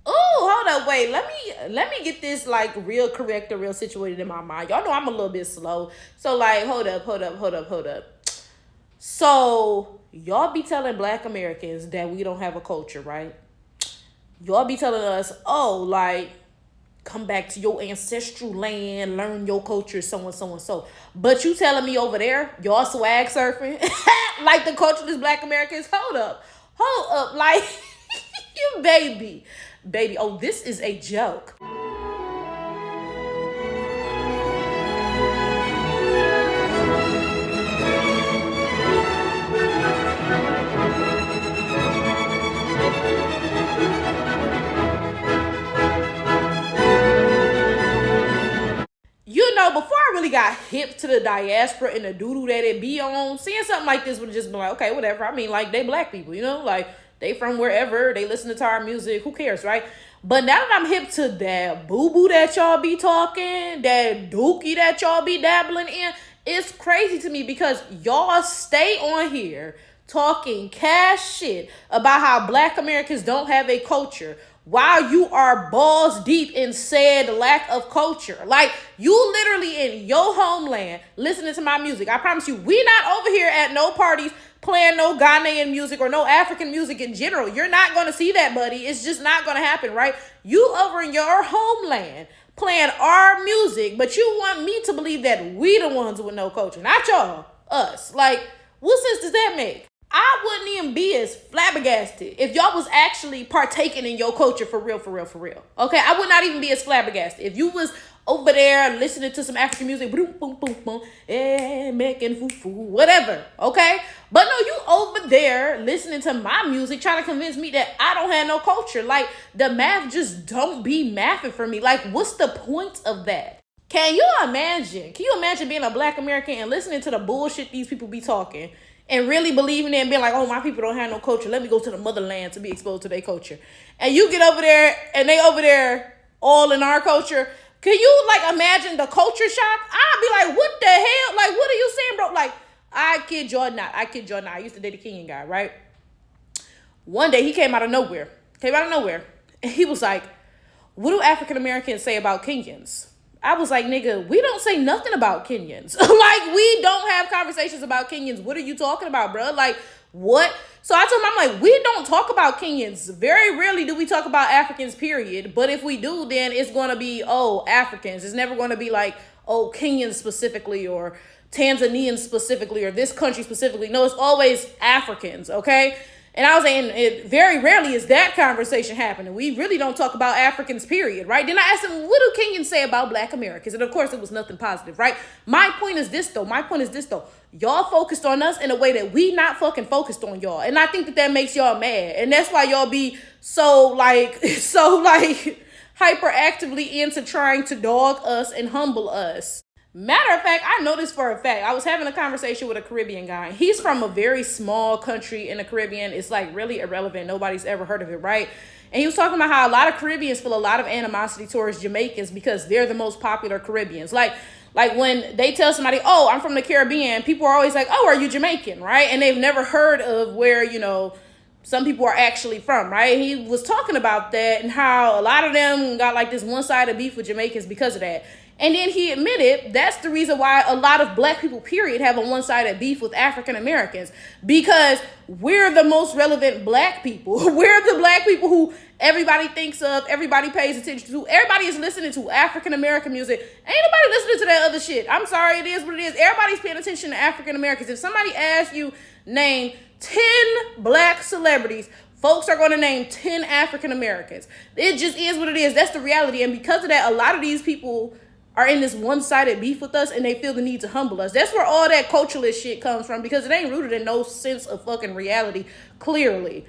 Oh, hold up, wait. Let me get this like real correct or real situated in my mind. Y'all know I'm a little bit slow. So like hold up. So y'all be telling black Americans that we don't have a culture, right? Y'all be telling us, oh, like come back to your ancestral land, learn your culture, so and so and so. But you telling me over there, y'all swag surfing like the cultureless black Americans? Hold up, like you baby. Oh, this is a joke. You know, before I really got hip to the diaspora and the doodoo that it be on, seeing something like this would have just been like, okay, whatever. I mean, like, they black people, you know? Like, they from wherever, they listen to our music, who cares, right? But now that I'm hip to that boo-boo that y'all be talking, that dookie that y'all be dabbling in, it's crazy to me because y'all stay on here talking cash shit about how black Americans don't have a culture while you are balls deep in said lack of culture. Like, you literally in your homeland listening to my music. I promise you, we not over here at no parties playing no Ghanaian music or no African music in general. You're not going to see that, buddy. It's just not going to happen, right? You over in your homeland playing our music, but you want me to believe that we the ones with no culture, not y'all, us. Like, what sense does that make? I wouldn't even be as flabbergasted if y'all was actually partaking in your culture for real. Okay, I would not even be as flabbergasted if you was over there listening to some African music, boom, boom, boom, boom, and making foo-foo, whatever. Okay, but no, you over there listening to my music, trying to convince me that I don't have no culture. Like, the math just don't be mathing for me. Like, what's the point of that? Can you imagine? Can you imagine being a black American and listening to the bullshit these people be talking? And really believing it and being like, oh, my people don't have no culture. Let me go to the motherland to be exposed to their culture. And you get over there and they over there all in our culture. Can you like imagine the culture shock? I'd be like, what the hell? Like, what are you saying, bro? Like, I kid y'all not. I used to date a Kenyan guy, right? One day he came out of nowhere. And he was like, what do African Americans say about Kenyans? I was like, nigga, we don't say nothing about Kenyans. Like, we don't have conversations about Kenyans. What are you talking about, bro? Like, what? So I told him, I'm like, we don't talk about Kenyans. Very rarely do we talk about Africans, period. But if we do, then it's going to be, oh, Africans. It's never going to be like, oh, Kenyans specifically or Tanzanians specifically or this country specifically. No, it's always Africans, okay? And I was saying, it very rarely is that conversation happening. We really don't talk about Africans, period, right? Then I asked him, what do Kenyans say about black Americans? And of course, it was nothing positive, right? My point is this, though. Y'all focused on us in a way that we not fucking focused on y'all. And I think that makes y'all mad. And that's why y'all be so hyperactively into trying to dog us and humble us. Matter of fact, I know this for a fact. I was having a conversation with a Caribbean guy. He's from a very small country in the Caribbean. It's like really irrelevant. Nobody's ever heard of it, right? And he was talking about how a lot of Caribbeans feel a lot of animosity towards Jamaicans because they're the most popular Caribbeans. Like when they tell somebody, oh, I'm from the Caribbean, people are always like, oh, are you Jamaican, right? And they've never heard of where, some people are actually from, right? He was talking about that and how a lot of them got like this one-sided beef with Jamaicans because of that. And then he admitted that's the reason why a lot of black people, period, have a one-sided beef with African Americans. Because we're the most relevant black people. We're the black people who everybody thinks of, everybody pays attention to. Everybody is listening to African American music. Ain't nobody listening to that other shit. I'm sorry, it is what it is. Everybody's paying attention to African Americans. If somebody asks you, name 10 black celebrities, folks are going to name 10 African Americans. It just is what it is. That's the reality. And because of that, a lot of these people are in this one-sided beef with us and they feel the need to humble us. That's where all that culturalist shit comes from because it ain't rooted in no sense of fucking reality, clearly.